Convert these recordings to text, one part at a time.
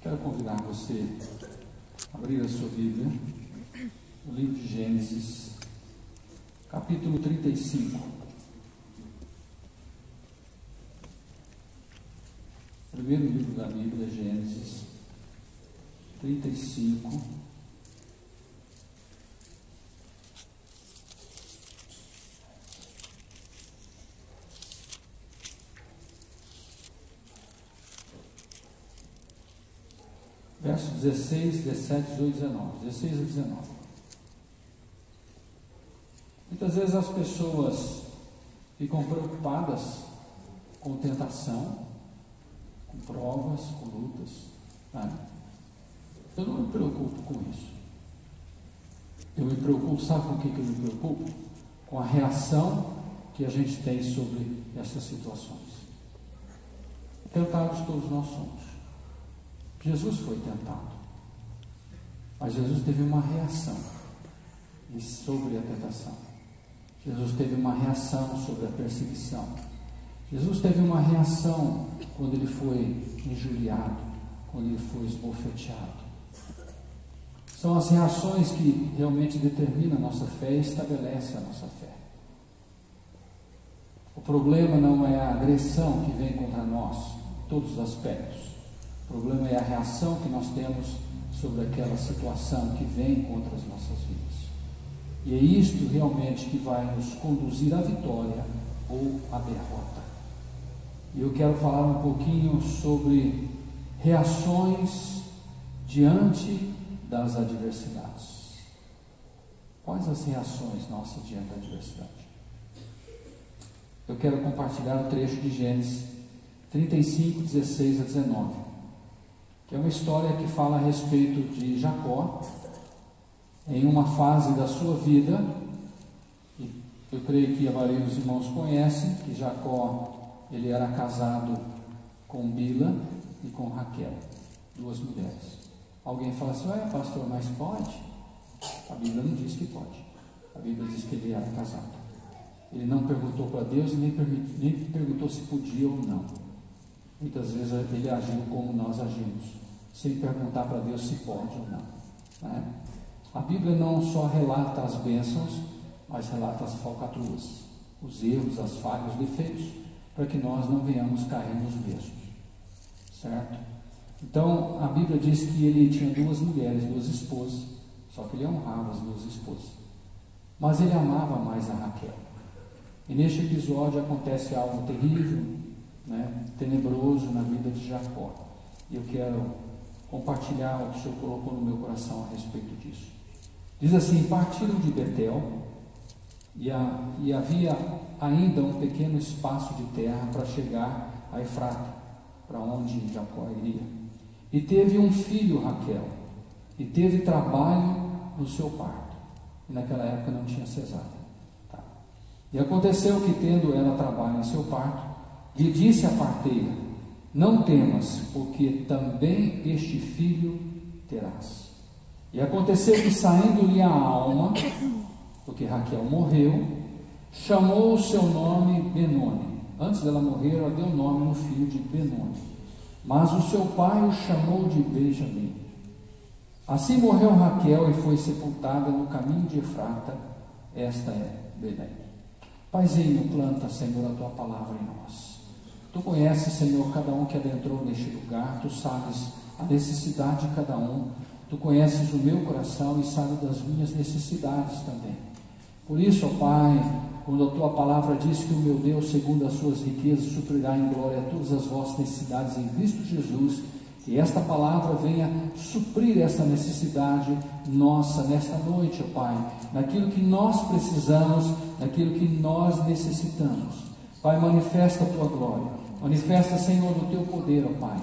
Quero convidar você a abrir a sua Bíblia, no livro de Gênesis, capítulo 35. Primeiro livro da Bíblia, Gênesis 35. Versos 16, 17, 18, 19. 16 a 19. Muitas vezes as pessoas ficam preocupadas com tentação, com provas, com lutas. Eu não me preocupo com isso. Eu me preocupo, sabe com o que eu me preocupo? Com a reação que a gente tem sobre essas situações. Tentados todos nós somos. Jesus foi tentado, mas Jesus teve uma reação sobre a tentação. Jesus teve uma reação sobre a perseguição. Jesus teve uma reação quando ele foi injuriado, quando ele foi esbofeteado. São as reações que realmente determinam a nossa fé e estabelecem a nossa fé. O problema não é a agressão que vem contra nós, em todos os aspectos. O problema é a reação que nós temos sobre aquela situação que vem contra as nossas vidas. E é isto realmente que vai nos conduzir à vitória ou à derrota. E eu quero falar um pouquinho sobre reações diante das adversidades. Quais as reações nossas diante da adversidade? Eu quero compartilhar o trecho de Gênesis 35, 16 a 19. Que é uma história que fala a respeito de Jacó, em uma fase da sua vida, e eu creio que a maioria dos irmãos conhecem, que Jacó, ele era casado com Bila e com Raquel, duas mulheres. Alguém fala assim, pastor, mas pode? A Bíblia não diz que pode, a Bíblia diz que ele era casado. Ele não perguntou para Deus e nem perguntou se podia ou não. Muitas vezes ele agiu como nós agimos, sem perguntar para Deus se pode ou não. A Bíblia não só relata as bênçãos, mas relata as falcatruas, os erros, as falhas, os defeitos, para que nós não venhamos cair nos mesmos. Certo? Então, a Bíblia diz que ele tinha duas mulheres, duas esposas, só que ele honrava as duas esposas. Mas ele amava mais a Raquel. E neste episódio acontece algo terrível, tenebroso na vida de Jacó. E eu quero compartilhar o que o Senhor colocou no meu coração a respeito disso. Diz assim: partiram de Betel e havia ainda um pequeno espaço de terra para chegar a Efrata, para onde Jacó iria. E teve um filho, Raquel, e teve trabalho no seu parto. E naquela época não tinha cesárea. E aconteceu que, tendo ela trabalho em seu parto, lhe disse a parteira: não temas, porque também este filho terás. E aconteceu que, saindo-lhe a alma, porque Raquel morreu, chamou o seu nome Benoni. Antes dela morrer, ela deu nome no filho de Benoni. Mas o seu pai o chamou de Benjamim. Assim morreu Raquel e foi sepultada no caminho de Efrata. Esta é Belém. Paizinho, planta, Senhor, a tua palavra em nós. Tu conheces, Senhor, cada um que adentrou neste lugar. Tu sabes a necessidade de cada um. Tu conheces o meu coração e sabes das minhas necessidades também. Por isso, ó Pai, quando a tua palavra diz que o meu Deus, segundo as suas riquezas, suprirá em glória todas as vossas necessidades em Cristo Jesus, que esta palavra venha suprir essa necessidade nossa nesta noite, ó Pai, naquilo que nós precisamos, naquilo que nós necessitamos. Pai, manifesta a tua glória, manifesta, Senhor, o teu poder, ó Pai.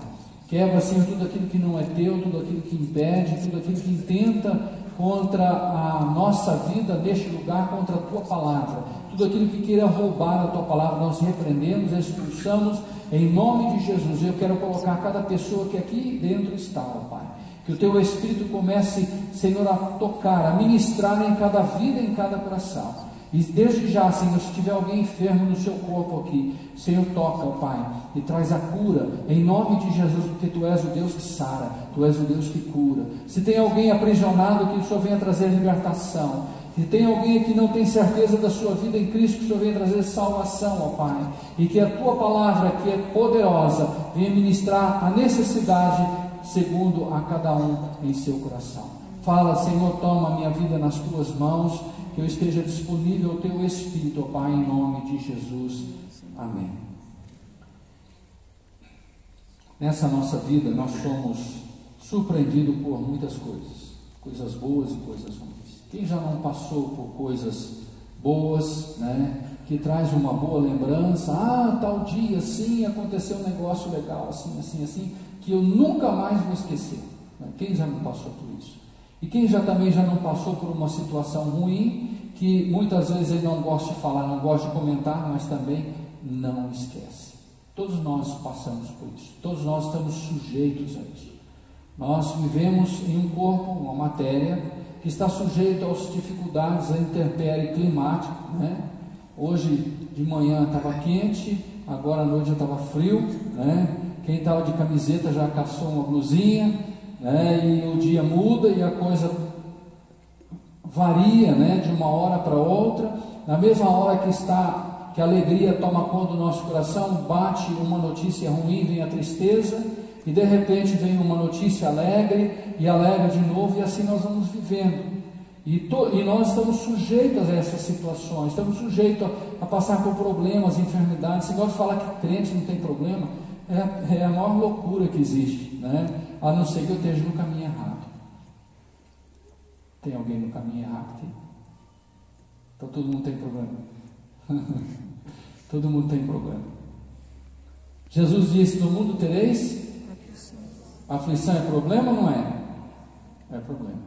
Quebra, Senhor, tudo aquilo que não é teu, tudo aquilo que impede, tudo aquilo que intenta contra a nossa vida neste lugar, contra a tua palavra, tudo aquilo que queira roubar a tua palavra, nós repreendemos, expulsamos em nome de Jesus. Eu quero colocar cada pessoa que aqui dentro está, ó Pai, que o teu Espírito comece, Senhor, a tocar, a ministrar em cada vida, em cada coração. E desde já, Senhor, se tiver alguém enfermo no seu corpo aqui, Senhor, toca, ó Pai, e traz a cura, em nome de Jesus, porque Tu és o Deus que sara, Tu és o Deus que cura. Se tem alguém aprisionado, que o Senhor venha trazer libertação. Se tem alguém que não tem certeza da sua vida em Cristo, que o Senhor venha trazer salvação, ó Pai, e que a Tua palavra, que é poderosa, venha ministrar a necessidade segundo a cada um em seu coração. Fala, Senhor, toma a minha vida nas Tuas mãos, que eu esteja disponível ao Teu Espírito, ó Pai, em nome de Jesus. Amém. Nessa nossa vida, nós somos surpreendidos por muitas coisas, coisas boas e coisas ruins. Quem já não passou por coisas boas, né, que traz uma boa lembrança, tal dia, sim, aconteceu um negócio legal, assim, que eu nunca mais vou esquecer, né? Quem já não passou por isso? E quem também já não passou por uma situação ruim, que muitas vezes ele não gosta de falar, não gosta de comentar, mas também não esquece. Todos nós passamos por isso, todos nós estamos sujeitos a isso. Nós vivemos em um corpo, uma matéria, que está sujeito às dificuldades, à intempérie climática, né? Hoje de manhã estava quente, agora à noite já estava frio, né? Quem estava de camiseta já caçou uma blusinha, né? E o dia muda e a coisa varia, né? De uma hora para outra. Na mesma hora que a alegria toma conta do nosso coração, bate uma notícia ruim, vem a tristeza, e de repente vem uma notícia alegre, e alegra de novo, e assim nós vamos vivendo. E nós estamos sujeitos a essas situações, estamos sujeitos a passar por problemas, enfermidades. Se gosta de falar que crente não tem problema, é a maior loucura que existe, né? A não ser que eu esteja no caminho errado. Tem alguém no caminho errado aqui? Então todo mundo tem problema. Todo mundo tem problema. Jesus disse: no mundo tereis aflição. É problema ou não é? É problema.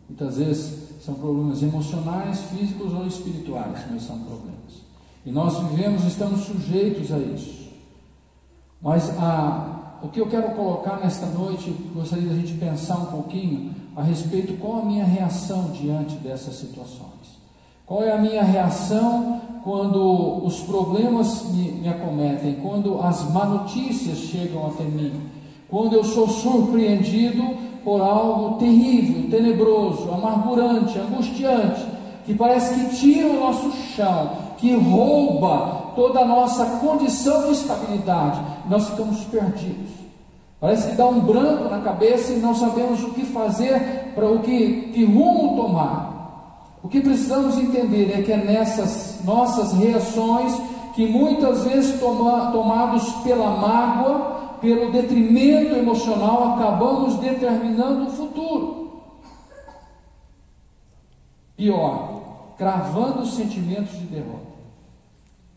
Muitas vezes são problemas emocionais, físicos ou espirituais, mas são problemas. E nós vivemos, estamos sujeitos a isso. Mas o que eu quero colocar nesta noite, gostaria de a gente pensar um pouquinho a respeito qual a minha reação diante dessas situações. Qual é a minha reação quando os problemas me acometem, quando as má notícias chegam até mim, quando eu sou surpreendido por algo terrível, tenebroso, amargurante, angustiante, que parece que tira o nosso chão, que rouba toda a nossa condição de estabilidade. Nós ficamos perdidos. Parece que dá um branco na cabeça e não sabemos o que fazer, para que rumo tomar. O que precisamos entender é que é nessas nossas reações que muitas vezes tomados pela mágoa, pelo detrimento emocional, acabamos determinando o futuro. Pior, cravando os sentimentos de derrota.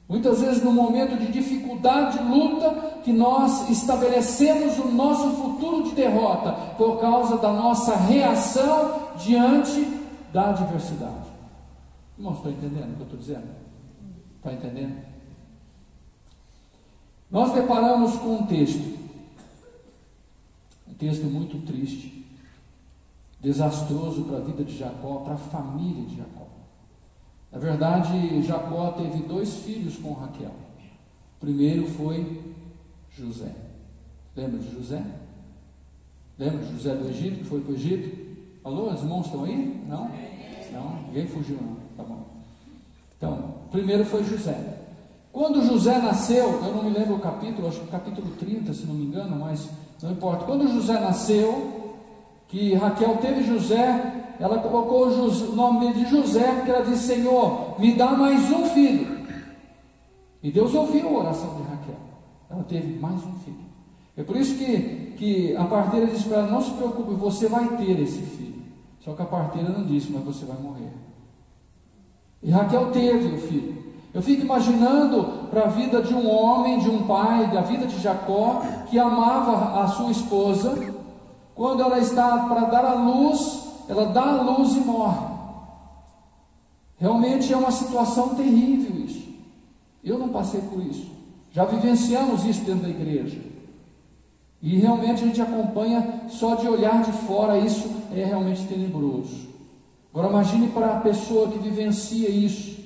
Muitas vezes no momento de dificuldade, de luta, que nós estabelecemos o nosso futuro de derrota, por causa da nossa reação diante da adversidade. Irmãos, estão entendendo o que eu estou dizendo? Está entendendo? Nós deparamos com um texto muito triste, desastroso para a vida de Jacó, para a família de Jacó. Na verdade, Jacó teve 2 filhos com Raquel. O primeiro foi José. Lembra de José? Lembra de José do Egito, que foi para o Egito? Alô, os irmãos estão aí? Não? Não? Ninguém fugiu não, tá bom. Então, o primeiro foi José. Quando José nasceu, eu não me lembro o capítulo, acho que o capítulo 30, se não me engano, mas não importa. Quando José nasceu, que Raquel teve José, ela colocou o nome de José, porque ela disse: Senhor, me dá mais um filho. E Deus ouviu a oração de Raquel. Ela teve mais um filho. É por isso que a parteira disse para ela: não se preocupe, você vai ter esse filho. Só que a parteira não disse: mas você vai morrer. E Raquel teve o filho. Eu fico imaginando para a vida de um homem, de um pai, da vida de Jacó, que amava a sua esposa, quando ela está para dar à luz, ela dá à luz e morre. Realmente é uma situação terrível isso. Eu não passei por isso. Já vivenciamos isso dentro da igreja. E realmente a gente acompanha só de olhar de fora, isso é realmente tenebroso. Agora imagine para a pessoa que vivencia isso.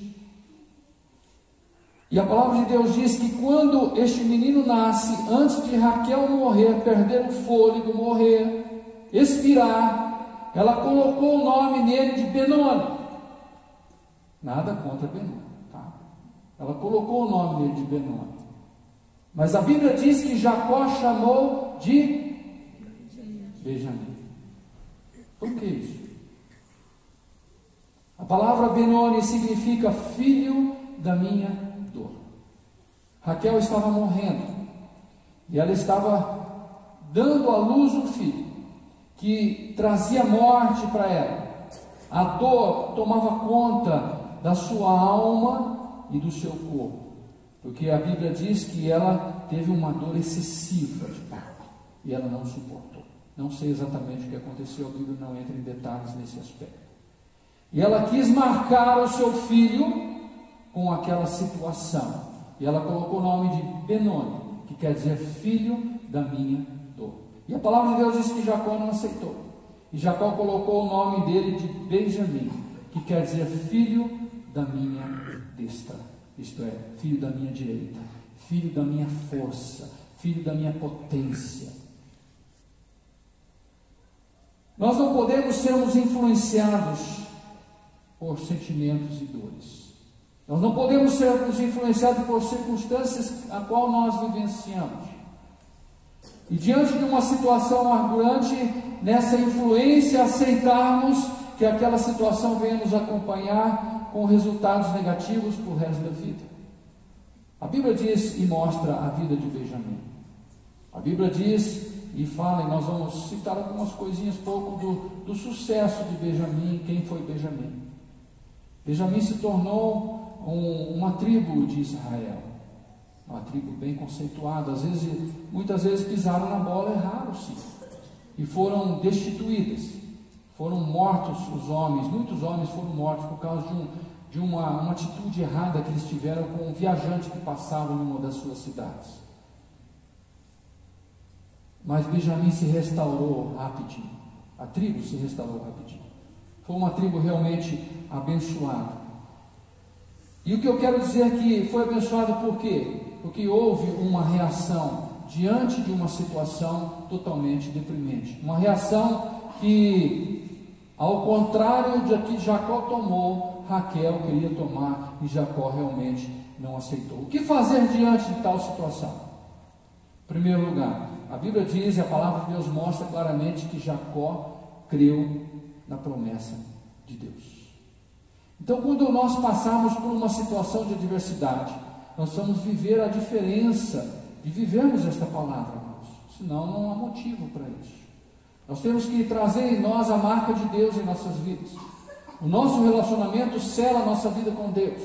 E a palavra de Deus diz que quando este menino nasce, antes de Raquel morrer, perder o fôlego, morrer, expirar, ela colocou o nome nele de Benoni. Nada contra Benoni, tá? Ela colocou o nome nele de Benoni. Mas a Bíblia diz que Jacó chamou de Benjamim. Por que isso? A palavra Benoni significa filho da minha dor. Raquel estava morrendo e ela estava dando à luz um filho que trazia morte para ela. A dor tomava conta da sua alma e do seu corpo, porque a Bíblia diz que ela teve uma dor excessiva de parto e ela não suportou. Não sei exatamente o que aconteceu, a Bíblia não entra em detalhes nesse aspecto. E ela quis marcar o seu filho com aquela situação. E ela colocou o nome de Benoni, que quer dizer filho da minha dor. E a palavra de Deus diz que Jacó não aceitou. E Jacó colocou o nome dele de Benjamim, que quer dizer filho da minha destra. Isto é, filho da minha direita, filho da minha força, filho da minha potência. Nós não podemos sermos influenciados por sentimentos e dores. Nós não podemos sermos influenciados por circunstâncias a qual nós vivenciamos. E diante de uma situação amargurante, nessa influência, aceitarmos que aquela situação venha nos acompanhar com resultados negativos para o resto da vida. A Bíblia diz e mostra a vida de Benjamim. A Bíblia diz e fala, e nós vamos citar algumas coisinhas pouco do sucesso de Benjamim, quem foi Benjamim. Benjamim se tornou uma tribo de Israel, uma tribo bem conceituada. Muitas vezes pisaram na bola, erraram-se e foram destituídas, foram mortos os homens. Muitos homens foram mortos por causa de uma atitude errada que eles tiveram com um viajante que passava em uma das suas cidades. Mas Benjamim se restaurou rapidinho, a tribo se restaurou rapidinho. Foi uma tribo realmente abençoada. E o que eu quero dizer aqui, foi abençoado por quê? Porque houve uma reação diante de uma situação totalmente deprimente. Uma reação que, ao contrário de que Jacó tomou, Raquel queria tomar e Jacó realmente não aceitou. O que fazer diante de tal situação? Em primeiro lugar, a Bíblia diz e a palavra de Deus mostra claramente que Jacó creu na promessa de Deus. Então, quando nós passarmos por uma situação de adversidade, nós vamos viver a diferença de vivermos esta palavra, irmãos. Senão não há motivo para isso. Nós temos que trazer em nós a marca de Deus em nossas vidas. O nosso relacionamento sela a nossa vida com Deus.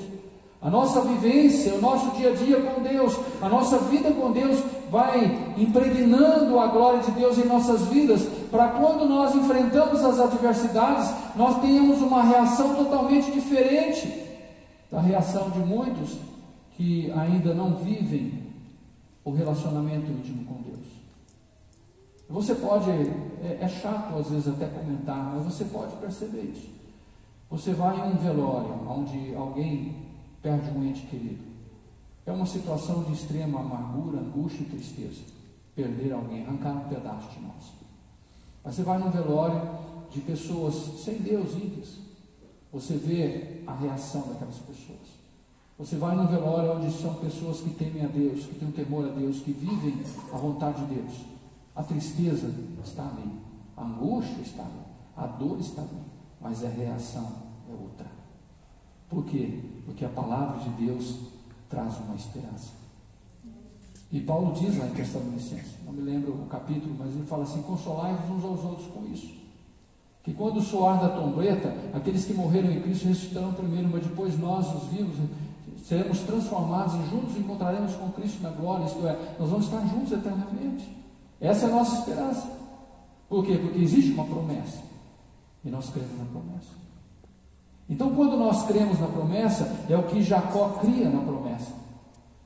A nossa vivência, o nosso dia a dia com Deus, a nossa vida com Deus vai impregnando a glória de Deus em nossas vidas, para quando nós enfrentamos as adversidades, nós tenhamos uma reação totalmente diferente da reação de muitos que ainda não vivem o relacionamento íntimo com Deus. Você pode, é chato às vezes até comentar, mas você pode perceber isso. Você vai em um velório onde alguém perde um ente querido. É uma situação de extrema amargura, angústia e tristeza. Perder alguém, arrancar um pedaço de nós. Mas você vai num velório de pessoas sem Deus, ímpias. Você vê a reação daquelas pessoas. Você vai num velório onde são pessoas que temem a Deus, que têm um temor a Deus, que vivem a vontade de Deus. A tristeza está ali, a angústia está ali, a dor está ali, mas a reação é outra. Por quê? Porque a palavra de Deus traz uma esperança. E Paulo diz lá em Tessalonicenses, não me lembro o capítulo, mas ele fala assim: consolai-vos uns aos outros com isso, que quando soar da trombeta, aqueles que morreram em Cristo ressuscitarão primeiro, mas depois nós, os vivos, seremos transformados e juntos encontraremos com Cristo na glória, isto é, nós vamos estar juntos eternamente. Essa é a nossa esperança. Por quê? Porque existe uma promessa e nós cremos na promessa. Então, quando nós cremos na promessa, é o que Jacó cria na promessa.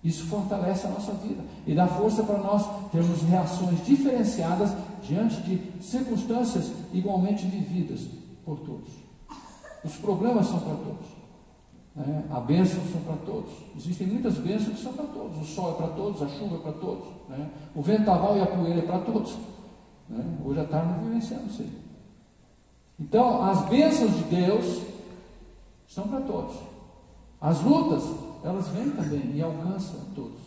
Isso fortalece a nossa vida e dá força para nós termos reações diferenciadas diante de circunstâncias igualmente vividas por todos. Os problemas são para todos. né? A bênção são para todos. Existem muitas bênçãos que são para todos. O sol é para todos, a chuva é para todos, né? O ventaval e a poeira é para todos, né? Hoje à tarde nós vivenciamos isso aí. Então, as bênçãos de Deus são para todos. As lutas, elas vêm também e alcançam todos.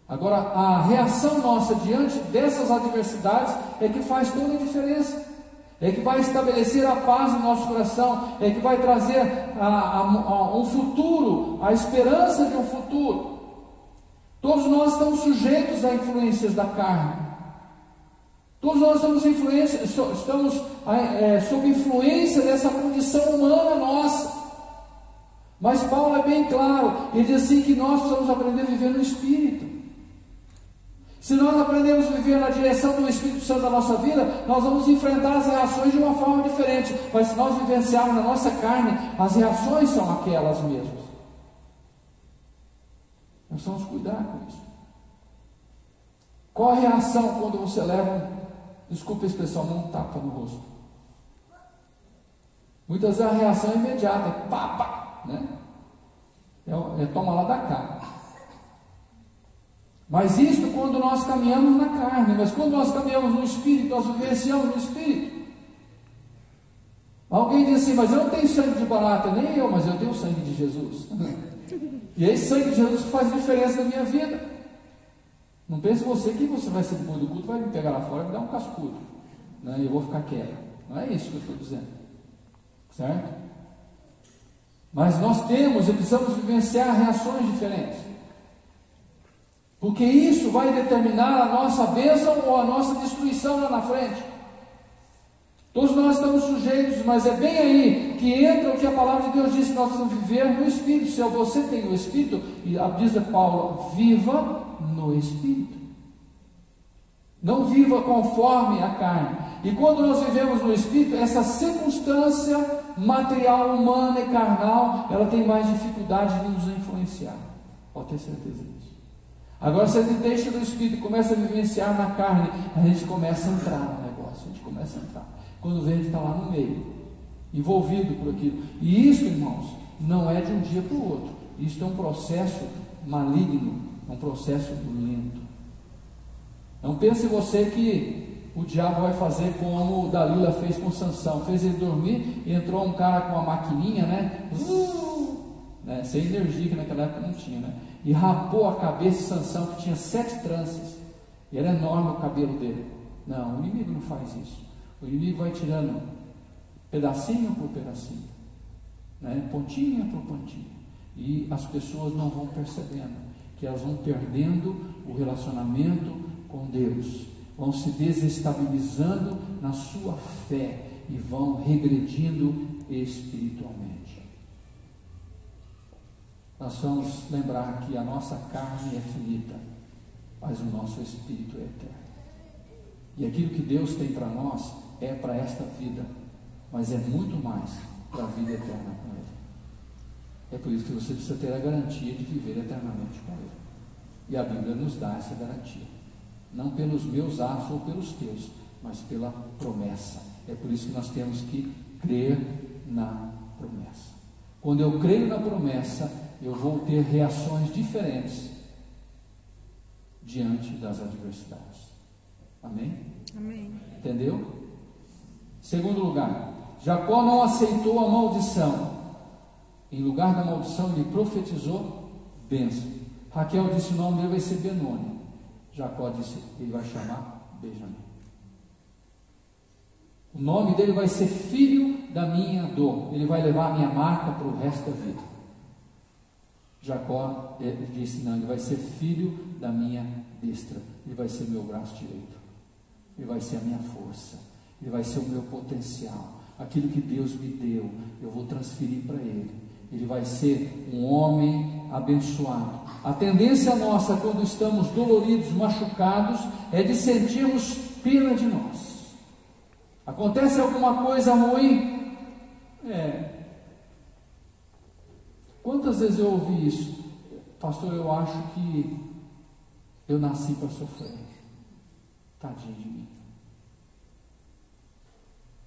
Agora, a reação nossa diante dessas adversidades é que faz toda a diferença. É que vai estabelecer a paz no nosso coração, é que vai trazer um futuro, a esperança de um futuro. Todos nós estamos sujeitos a influências da carne. Todos nós estamos sob influência dessa condição humana nossa. Mas Paulo é bem claro, ele diz assim que nós precisamos aprender a viver no Espírito. Se nós aprendemos a viver na direção do Espírito Santo da nossa vida, nós vamos enfrentar as reações de uma forma diferente. Mas se nós vivenciarmos na nossa carne, as reações são aquelas mesmas. Nós precisamos cuidar com isso. Qual a reação quando você leva, desculpa a expressão, um tapa no rosto? Muitas vezes a reação é imediata, é pá, pá, né? É toma lá da cá. Mas isso quando nós caminhamos na carne, mas quando nós caminhamos no Espírito, nós vivenciamos no Espírito. Alguém diz assim, mas eu não tenho sangue de barata, nem eu, mas eu tenho o sangue de Jesus. E é esse sangue de Jesus que faz diferença na minha vida. Não pense você que você vai ser depois do culto, vai me pegar lá fora e me dar um cascudo, né? E eu vou ficar quieto. Não é isso que eu estou dizendo, certo? Mas nós temos e precisamos vivenciar reações diferentes. Porque isso vai determinar a nossa bênção ou a nossa destruição lá na frente. Todos nós estamos sujeitos, mas é bem aí que entra o que a palavra de Deus diz que nós precisamos viver no Espírito. Se você tem o Espírito, e diz Paulo, viva no Espírito. Não viva conforme a carne. E quando nós vivemos no Espírito, essa circunstância material, humana e carnal, ela tem mais dificuldade de nos influenciar. Pode ter certeza disso. Agora, se a gente deixa do Espírito e começa a vivenciar na carne, a gente começa a entrar no negócio, a gente começa a entrar. Quando vê, a gente está lá no meio, envolvido por aquilo. E isso, irmãos, não é de um dia para o outro. Isso é um processo maligno, é um processo lento. Não pense você que o diabo vai fazer como o Dalila fez com Sansão. Fez ele dormir e entrou um cara com uma maquininha, né? Sem energia, que naquela época não tinha, né? E rapou a cabeça de Sansão, que tinha 7 tranças, e era enorme o cabelo dele. Não, o inimigo não faz isso. O inimigo vai tirando pedacinho por pedacinho, né? Pontinha por pontinha, e as pessoas não vão percebendo que elas vão perdendo o relacionamento com Deus, vão se desestabilizando na sua fé e vão regredindo espiritualmente. Nós vamos lembrar que a nossa carne é finita, mas o nosso espírito é eterno. E aquilo que Deus tem para nós é para esta vida, mas é muito mais para a vida eterna com Ele. É por isso que você precisa ter a garantia de viver eternamente com Ele. E a Bíblia nos dá essa garantia. Não pelos meus atos ou pelos teus, mas pela promessa. É por isso que nós temos que crer na promessa. Quando eu creio na promessa, eu vou ter reações diferentes diante das adversidades. Amém? Amém. Entendeu? Segundo lugar, Jacó não aceitou a maldição. Em lugar da maldição, ele profetizou bênção. Raquel disse: o nome dele vai ser Benoni. Jacó disse: ele vai chamar Benjamim. O nome dele vai ser filho da minha dor. Ele vai levar a minha marca para o resto da vida. Jacó disse: não, ele vai ser filho da minha destra. Ele vai ser meu braço direito. Ele vai ser a minha força. Ele vai ser o meu potencial. Aquilo que Deus me deu, eu vou transferir para ele. Ele vai ser um homem abençoado. A tendência nossa, quando estamos doloridos, machucados, é de sentirmos pena de nós. Acontece alguma coisa ruim? Quantas vezes eu ouvi isso? Pastor, eu acho que eu nasci para sofrer. Tadinho de mim.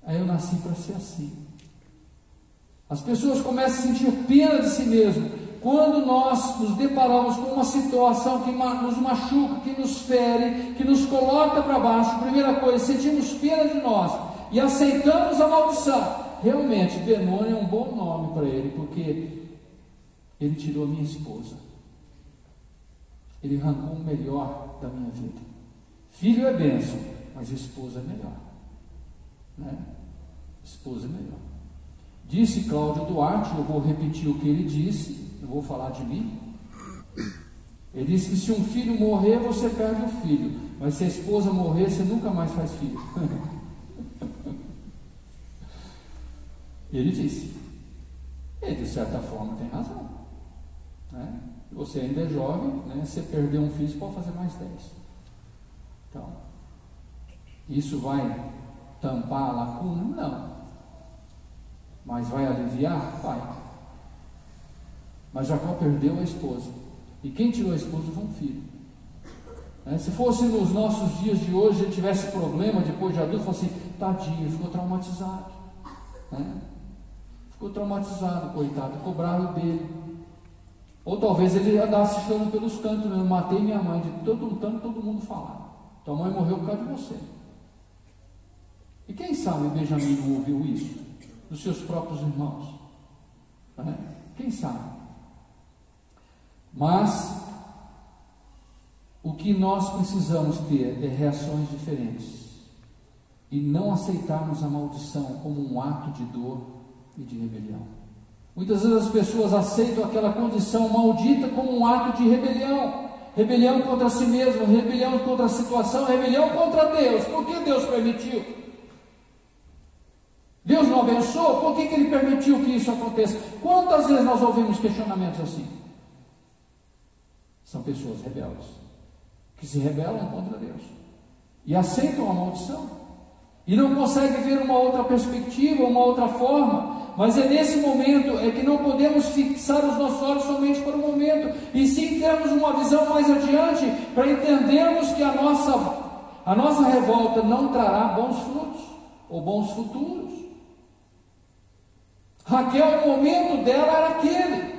Aí eu nasci para ser assim. As pessoas começam a sentir pena de si mesmo quando nós nos deparamos com uma situação que nos machuca, que nos fere, que nos coloca para baixo. Primeira coisa, sentimos pena de nós e aceitamos a maldição. Realmente, Benoni é um bom nome para ele, porque ele tirou a minha esposa. Ele arrancou o melhor da minha vida. Filho é bênção, mas esposa é melhor, né? Esposa é melhor. Disse Cláudio Duarte, eu vou repetir o que ele disse, eu vou falar de mim. Ele disse que se um filho morrer, você perde o filho, mas se a esposa morrer, você nunca mais faz filho. Ele disse, e de certa forma tem razão, né? Você ainda é jovem, né? Você perder um filho, você pode fazer mais 10. Então, isso vai tampar a lacuna? Não. Mas vai aliviar? Vai. Mas Jacó perdeu a esposa. E quem tirou a esposa foi um filho. Se fosse nos nossos dias de hoje, ele tivesse problema depois de adulto, fosse assim, tadinho, ficou traumatizado. Ficou traumatizado, coitado, cobraram dele. Ou talvez ele andasse chorando pelos cantos, eu matei minha mãe, de todo mundo falar. Tua mãe morreu por causa de você. E quem sabe Benjamim não ouviu isso dos seus próprios irmãos? Quem sabe? Mas o que nós precisamos ter é reações diferentes e não aceitarmos a maldição como um ato de dor e de rebelião. Muitas vezes as pessoas aceitam aquela condição maldita como um ato de rebelião. Rebelião contra si mesmo, rebelião contra a situação, rebelião contra Deus. Por que Deus permitiu? Deus não abençoou? Por que Ele permitiu que isso aconteça? Quantas vezes nós ouvimos questionamentos assim? São pessoas rebeldes, que se rebelam contra Deus e aceitam a maldição e não conseguem ver uma outra perspectiva, uma outra forma. Mas é nesse momento que não podemos fixar os nossos olhos somente para o momento, e sim termos uma visão mais adiante, para entendermos que a nossa revolta não trará bons frutos, ou bons futuros. Raquel, o momento dela era aquele.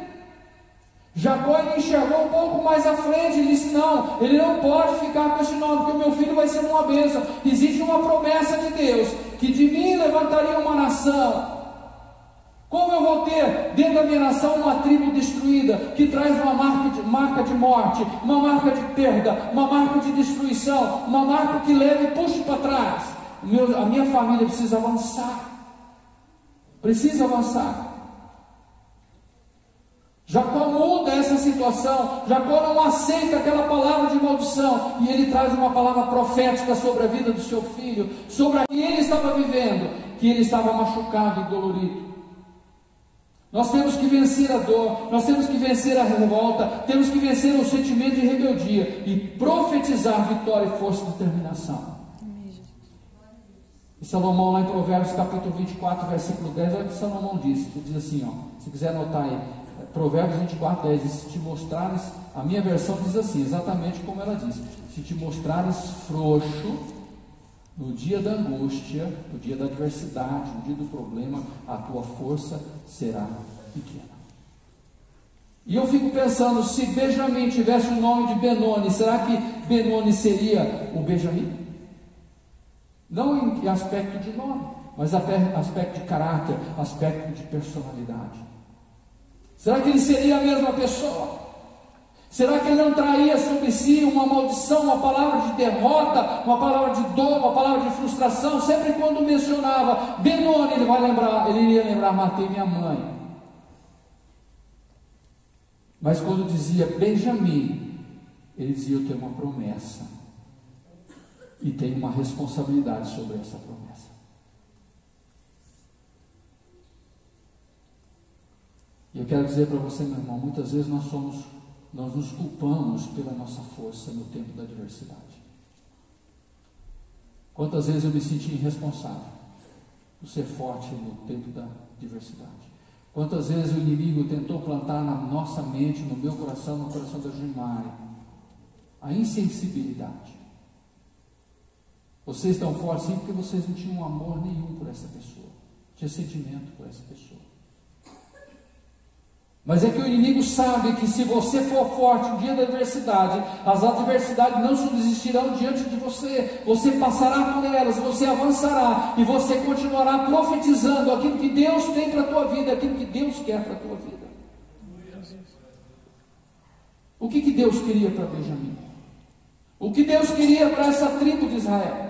Jacó enxergou um pouco mais à frente e disse, não, ele não pode ficar com esse nome, porque o meu filho vai ser uma bênção. Existe uma promessa de Deus, que de mim levantaria uma nação. Como eu vou ter dentro da minha nação uma tribo destruída, que traz uma marca de morte, uma marca de perda, uma marca de destruição, uma marca que leva e puxa para trás? A minha família precisa avançar. Precisa avançar. Jacó muda essa situação. Jacó não aceita aquela palavra de maldição, e ele traz uma palavra profética sobre a vida do seu filho, sobre a que ele estava vivendo, que ele estava machucado e dolorido. Nós temos que vencer a dor, nós temos que vencer a revolta, temos que vencer o sentimento de rebeldia e profetizar vitória, força e determinação. E Salomão, lá em Provérbios capítulo 24, versículo 10, olha o que Salomão diz. Ele diz assim, se quiser anotar aí, Provérbios 24, 10, se te mostrares, a minha versão diz assim, exatamente como ela diz: se te mostrares frouxo no dia da angústia, no dia da adversidade, no dia do problema, a tua força será pequena. E eu fico pensando, se Benjamim tivesse o nome de Benoni, será que Benoni seria o Benjamim? Não em aspecto de nome, mas aspecto de caráter, aspecto de personalidade. Será que ele seria a mesma pessoa? Será que ele não traía sobre si uma maldição, uma palavra de derrota, uma palavra de dor, uma palavra de frustração? Sempre quando mencionava Benoni, ele iria lembrar, matei minha mãe. Mas quando dizia Benjamim, ele dizia, eu tenho uma promessa e tenho uma responsabilidade sobre essa promessa. E eu quero dizer para você, meu irmão, muitas vezes nós nos culpamos pela nossa força no tempo da adversidade. Quantas vezes eu me senti irresponsável por ser forte no tempo da adversidade? Quantas vezes o inimigo tentou plantar na nossa mente, no meu coração, no coração da Gilmar, a insensibilidade. Vocês estão fortes sim porque vocês não tinham amor nenhum por essa pessoa, não tinha sentimento por essa pessoa. Mas é que o inimigo sabe que se você for forte no dia da adversidade, as adversidades não subsistirão diante de você. Você passará por elas, você avançará e você continuará profetizando aquilo que Deus tem para a tua vida, aquilo que Deus quer para a tua vida. O que Deus queria para Benjamim? O que Deus queria para essa tribo de Israel?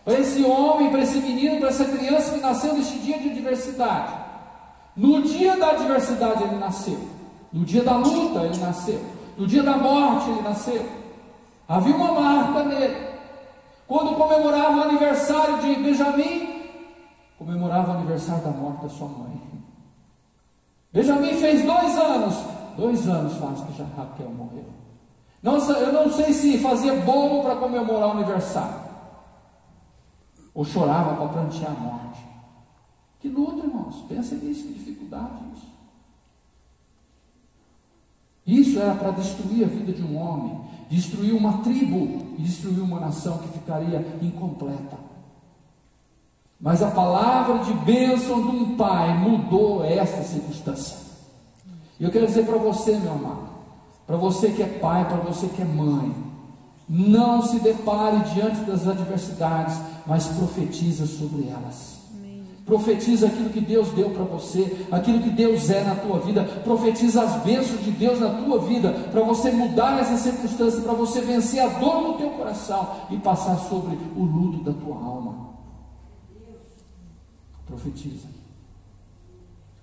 Para esse homem, para esse menino, para essa criança que nasceu neste dia de adversidade. No dia da adversidade ele nasceu, no dia da luta ele nasceu, no dia da morte ele nasceu. Havia uma marca nele. Quando comemorava o aniversário de Benjamim, comemorava o aniversário da morte da sua mãe. Benjamim fez 2 anos, 2 anos faz que já Raquel morreu. Eu não sei se fazia bolo para comemorar o aniversário, ou chorava para prantear a morte. Que luta, irmãos, pensa nisso, que dificuldade isso. Isso era para destruir a vida de um homem, destruir uma tribo e destruir uma nação que ficaria incompleta. Mas a palavra de bênção de um pai mudou essa circunstância. E eu quero dizer para você, meu amado, para você que é pai, para você que é mãe, não se depare diante das adversidades, mas profetiza sobre elas. Profetiza aquilo que Deus deu para você, aquilo que Deus é na tua vida. Profetiza as bênçãos de Deus na tua vida, para você mudar essa circunstância, para você vencer a dor no teu coração e passar sobre o luto da tua alma. Profetiza.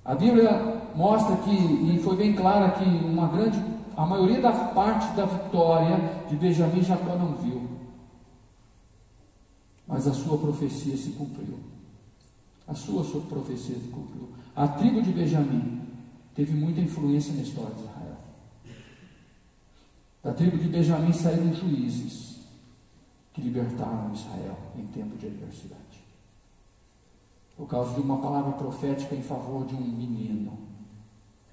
A Bíblia mostra que, e foi bem clara que a maioria da parte da vitória de Benjamim Jacó não viu, mas a sua profecia se cumpriu. A sua profecia se cumpriu. A tribo de Benjamim teve muita influência na história de Israel. Da tribo de Benjamim saíram juízes que libertaram Israel em tempo de adversidade. Por causa de uma palavra profética em favor de um menino.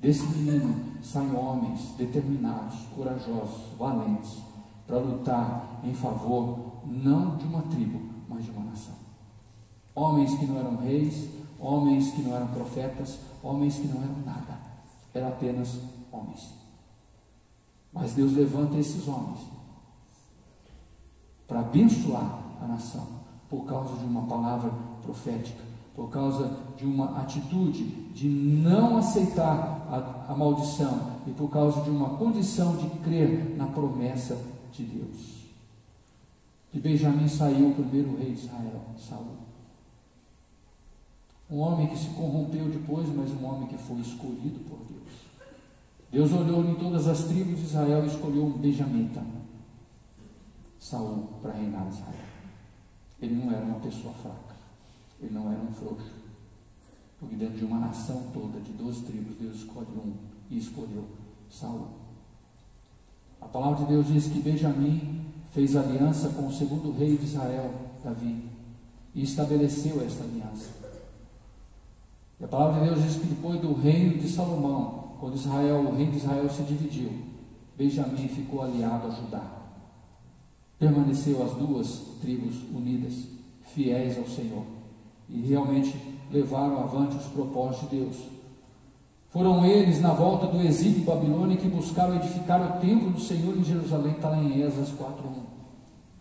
Desse menino saem homens determinados, corajosos, valentes, para lutar em favor não de uma tribo, mas de uma nação. Homens que não eram reis, homens que não eram profetas, homens que não eram nada, eram apenas homens. Mas Deus levanta esses homens para abençoar a nação, por causa de uma palavra profética, por causa de uma atitude de não aceitar a maldição, e por causa de uma condição de crer na promessa de Deus. De Benjamim saiu o primeiro rei de Israel, Saul. Um homem que se corrompeu depois, mas um homem que foi escolhido por Deus. Deus olhou em todas as tribos de Israel e escolheu um benjamita, Saul, para reinar Israel. Ele não era uma pessoa fraca, ele não era um frouxo, porque dentro de uma nação toda, de 12 tribos, Deus escolheu um, e escolheu Saul. A palavra de Deus diz que Benjamim fez aliança com o segundo rei de Israel, Davi, e estabeleceu esta aliança. E a palavra de Deus diz que depois do reino de Salomão, quando o reino de Israel se dividiu, Benjamim ficou aliado a Judá. Permaneceu as 2 tribos unidas, fiéis ao Senhor, e realmente levaram avante os propósitos de Deus. Foram eles, na volta do exílio babilônico, que buscaram edificar o templo do Senhor em Jerusalém. Está lá em Esdras 4:1.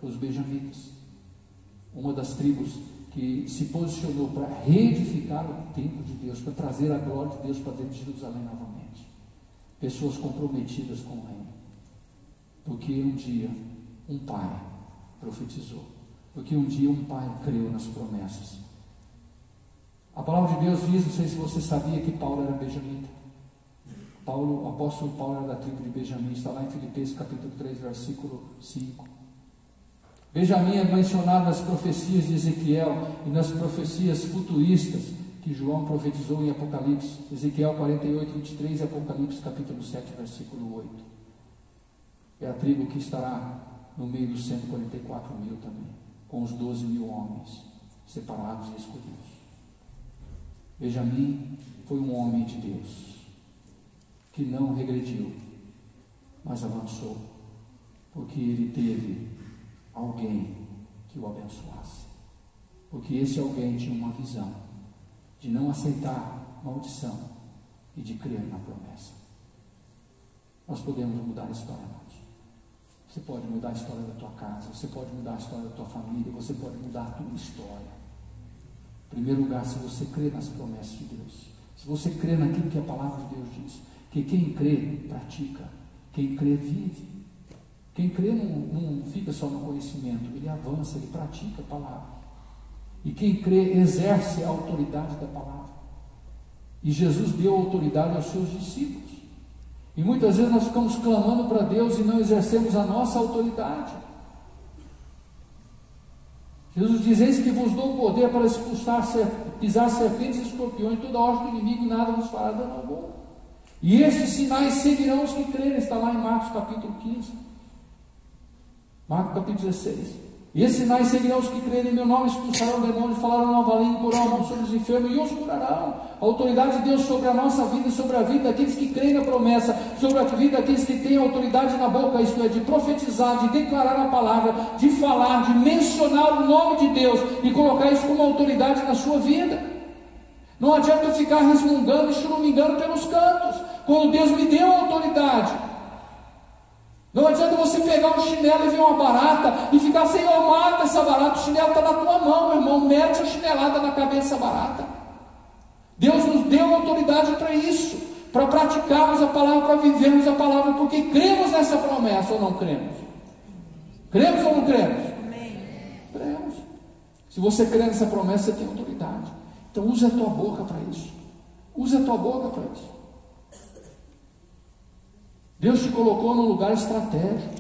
Os benjamitas, uma das tribos que se posicionou para reedificar o templo de Deus, para trazer a glória de Deus para dentro de Jerusalém novamente. Pessoas comprometidas com o reino. Porque um dia um pai profetizou. Porque um dia um pai creu nas promessas. A palavra de Deus diz, não sei se você sabia, que Paulo era benjamita. O apóstolo Paulo era da tribo de Benjamim. Está lá em Filipenses capítulo 3, versículo 5. Benjamim é mencionado nas profecias de Ezequiel e nas profecias futuristas que João profetizou em Apocalipse, Ezequiel 48:23 e Apocalipse capítulo 7, versículo 8. É a tribo que estará no meio dos 144 mil também, com os 12 mil homens separados e escolhidos. Benjamim foi um homem de Deus, que não regrediu, mas avançou, porque ele teve alguém que o abençoasse, porque esse alguém tinha uma visão de não aceitar maldição e de crer na promessa. nós podemos mudar a história, irmãos. Você pode mudar a história da tua casa, você pode mudar a história da tua família, você pode mudar a tua história. Em primeiro lugar, se você crê nas promessas de Deus, se você crê naquilo que a palavra de Deus diz, que quem crê, pratica, quem crê, vive. Quem crê não fica só no conhecimento, ele avança, ele pratica a palavra. E quem crê, exerce a autoridade da palavra. E Jesus deu autoridade aos seus discípulos. E muitas vezes nós ficamos clamando para Deus e não exercemos a nossa autoridade. Jesus diz: eis que vos dou o poder para expulsar, pisar serpentes e escorpiões, toda ordem do inimigo, e nada vos fará dano algum. E estes sinais seguirão os que crerem. Está lá em Marcos capítulo 15. Marcos capítulo 16. E esses sinais seguirão os que crerem em meu nome, expulsarão demônios, falarão nova língua, porão a mão sobre os enfermos e os curarão. A autoridade de Deus sobre a nossa vida e sobre a vida daqueles que creem na promessa, sobre a vida daqueles que têm autoridade na boca, isto é, de profetizar, de declarar a palavra, de falar, de mencionar o nome de Deus e colocar isso como autoridade na sua vida. Não adianta eu ficar resmungando e churumingando pelos cantos, quando Deus me deu a autoridade. Não adianta você pegar um chinelo e ver uma barata e ficar sem, ó, mata essa barata, o chinelo está na tua mão, meu irmão, mete a chinelada na cabeça da barata. Deus nos deu autoridade para isso, para praticarmos a palavra, para vivermos a palavra, porque cremos nessa promessa ou não cremos? Cremos ou não cremos? Cremos. Se você crê nessa promessa, você tem autoridade. Então use a tua boca para isso. Use a tua boca para isso. Deus te colocou num lugar estratégico,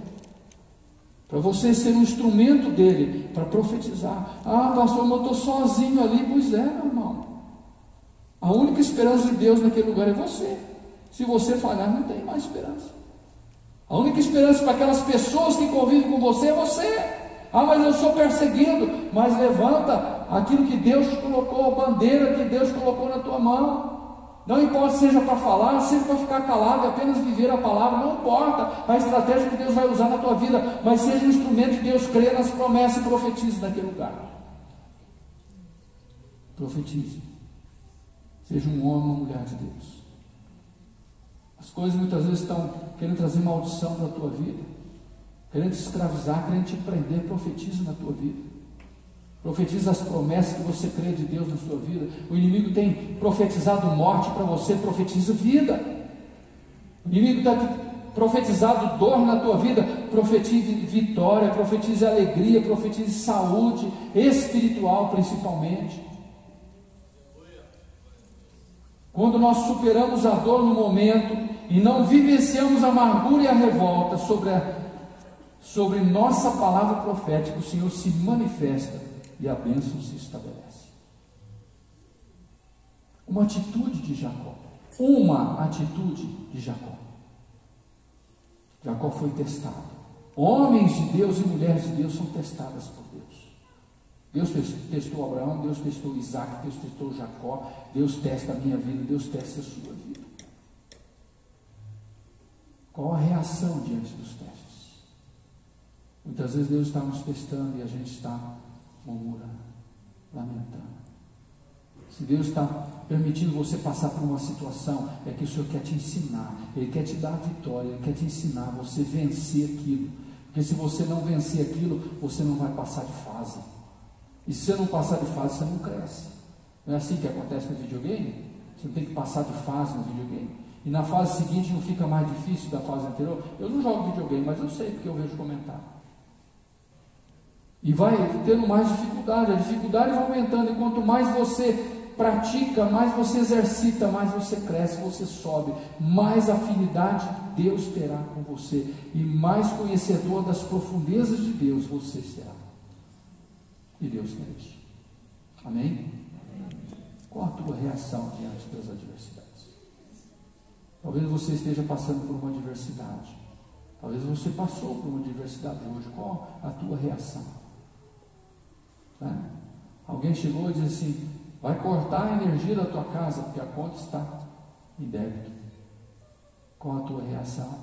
para você ser um instrumento dele, para profetizar. Ah, pastor, eu estou sozinho ali. Pois é, meu irmão. A única esperança de Deus naquele lugar é você. Se você falhar, não tem mais esperança. A única esperança para aquelas pessoas que convivem com você é você. Ah, mas eu sou perseguido. Mas levanta aquilo que Deus te colocou, a bandeira que Deus colocou na tua mão. Não importa seja para falar, seja para ficar calado, apenas viver a palavra, não importa a estratégia que Deus vai usar na tua vida, mas seja um instrumento de Deus, creia nas promessas e profetize naquele lugar. Profetize. Seja um homem ou uma mulher de Deus. As coisas muitas vezes estão querendo trazer maldição para a tua vida, querendo te escravizar, querendo te prender. Profetize na tua vida. Profetiza as promessas que você crê de Deus na sua vida. O inimigo tem profetizado morte para você, profetiza vida. O inimigo está profetizado dor na tua vida, profetize vitória, profetize alegria, profetize saúde espiritual principalmente. Quando nós superamos a dor no momento e não vivenciamos a amargura e a revolta sobre nossa palavra profética, o Senhor se manifesta e a bênção se estabelece. Uma atitude de Jacó. Uma atitude de Jacó. Jacó foi testado. Homens de Deus e mulheres de Deus são testadas por Deus. Deus testou Abraão, Deus testou Isaac, Deus testou Jacó. Deus testa a minha vida, Deus testa a sua vida. Qual a reação diante dos testes? Muitas vezes Deus está nos testando e a gente está murmurando, lamentando. Se Deus está permitindo você passar por uma situação, é que o Senhor quer te ensinar, Ele quer te dar a vitória, Ele quer te ensinar a você vencer aquilo, porque se você não vencer aquilo, você não vai passar de fase, e se você não passar de fase, você não cresce. Não é assim que acontece no videogame? Você tem que passar de fase no videogame, e na fase seguinte não fica mais difícil da fase anterior. Eu não jogo videogame, mas eu sei, porque eu vejo comentário. E vai tendo mais dificuldade, a dificuldade vai aumentando, e quanto mais você pratica, mais você exercita, mais você cresce, você sobe, mais afinidade Deus terá com você, e mais conhecedor das profundezas de Deus você será. E Deus quer isso. Amém? Qual a tua reação diante das adversidades? Talvez você esteja passando por uma adversidade, talvez você passou por uma adversidade hoje. Qual a tua reação? Alguém chegou e disse assim: vai cortar a energia da tua casa porque a conta está em débito. Qual a tua reação?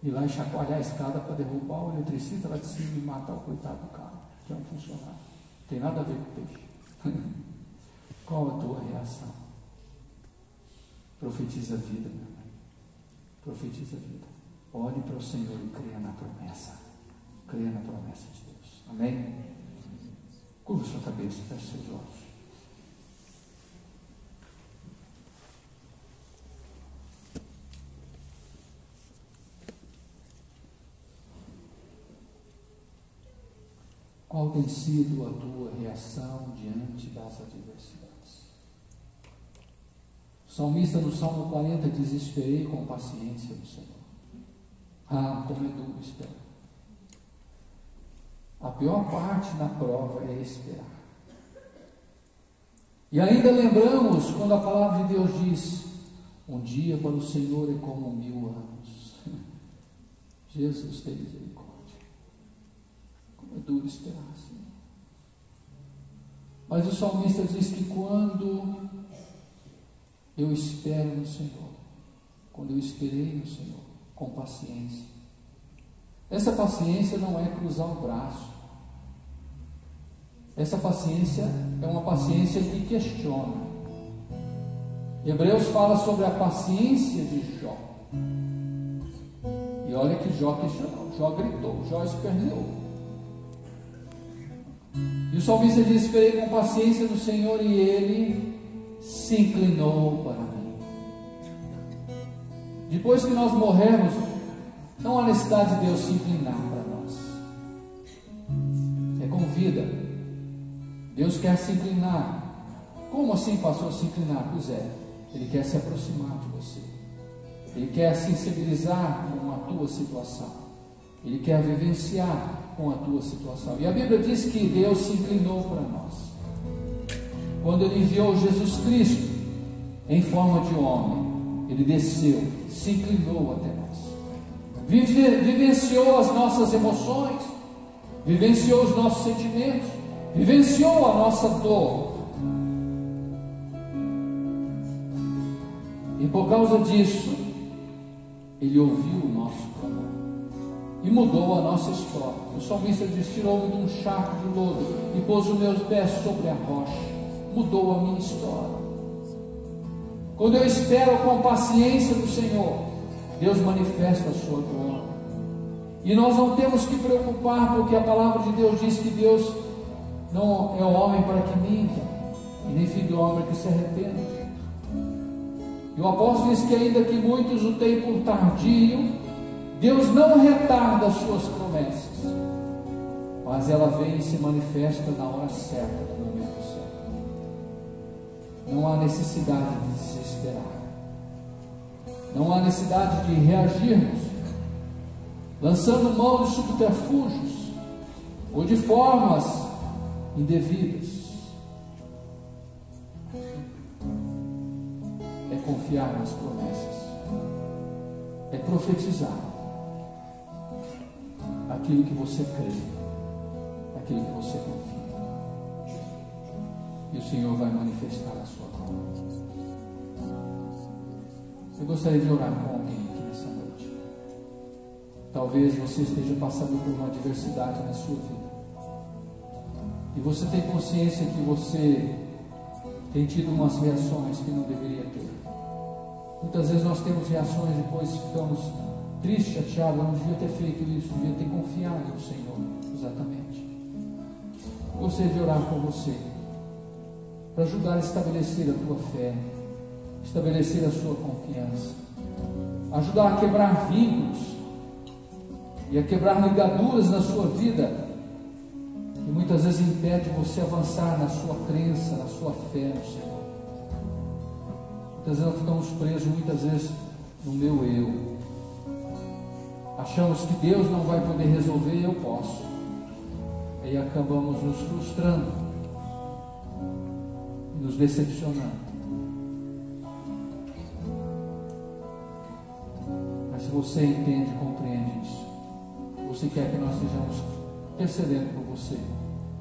Ir lá e chacoalhar a escada para derrubar o eletricista lá de cima e matar o coitado do cara, que é um funcionário. Não tem nada a ver com peixe. Qual a tua reação? Profetiza a vida, meu irmão. Profetiza a vida. Olhe para o Senhor e creia na promessa. Creia na promessa de Deus. Amém? Curva sua cabeça, feche seus olhos. Qual tem sido a tua reação diante das adversidades? O salmista no Salmo 40 diz: esperei com paciência no Senhor. Ah, como é duro esperar. A pior parte na prova é esperar. E ainda lembramos quando a palavra de Deus diz: um dia para o Senhor é como 1000 anos. Jesus tem misericórdia. Como é duro esperar assim. Mas o salmista diz que quando eu espero no Senhor, quando eu esperei no Senhor, com paciência, essa paciência não é cruzar o braço. Essa paciência é uma paciência que questiona. Hebreus fala sobre a paciência de Jó. E olha que Jó questionou, Jó gritou, Jó esperneou. E o salmista diz: esperei com paciência no Senhor e Ele se inclinou para mim. Depois que nós morrermos, não há necessidade de Deus se inclinar para nós. É com vida. Deus quer se inclinar. Como assim, pastor, se inclinar? Pois é, Ele quer se aproximar de você. Ele quer sensibilizar com a tua situação. Ele quer vivenciar com a tua situação. E a Bíblia diz que Deus se inclinou para nós. Quando Ele enviou Jesus Cristo em forma de homem, Ele desceu, se inclinou até nós. Vivenciou as nossas emoções, vivenciou os nossos sentimentos, vivenciou a nossa dor. E por causa disso, Ele ouviu o nosso clamor e mudou a nossa história. O salmista diz: tirou-me de um charco de lodo e pôs os meus pés sobre a rocha. Mudou a minha história. Quando eu espero com paciência no Senhor, Deus manifesta a sua glória. E nós não temos que preocupar, porque a palavra de Deus diz que Deus não é o homem para que minta, e nem filho do homem para que se arrependa. E o apóstolo diz que ainda que muitos o tenham por tardio, Deus não retarda as suas promessas, mas ela vem e se manifesta na hora certa, no momento certo. Não há necessidade de desesperar. Não há necessidade de reagirmos lançando mão de subterfúgios ou de formas indevidas. É confiar nas promessas, é profetizar aquilo que você crê, aquilo que você confia, e o Senhor vai manifestar a sua glória. Eu gostaria de orar com alguém aqui nessa noite. Talvez você esteja passando por uma adversidade na sua vida, e você tem consciência que você tem tido umas reações que não deveria ter. Muitas vezes nós temos reações e depois ficamos tristes, chateados: eu não devia ter feito isso, devia ter confiado no Senhor. Exatamente. Eu gostaria de orar com você, para ajudar a estabelecer a tua fé, estabelecer a sua confiança, ajudar a quebrar vínculos e a quebrar ligaduras na sua vida, que muitas vezes impede você avançar na sua crença, na sua fé no Senhor. Muitas vezes nós ficamos presos, muitas vezes, no meu eu. Achamos que Deus não vai poder resolver e eu posso. Aí acabamos nos frustrando, nos decepcionando. Mas se você entende e compreende isso, você quer que nós estejamos intercedendo por você,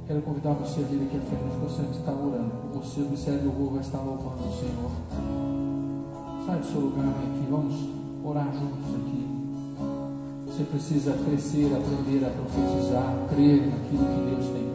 quero convidar você a vir aqui à frente. Nós gostaríamos de estar orando por você. O Ministério do Louvor vai estar louvando o Senhor. Sai do seu lugar, vem aqui, vamos orar juntos aqui. Você precisa crescer, aprender a profetizar, crer naquilo que Deus tem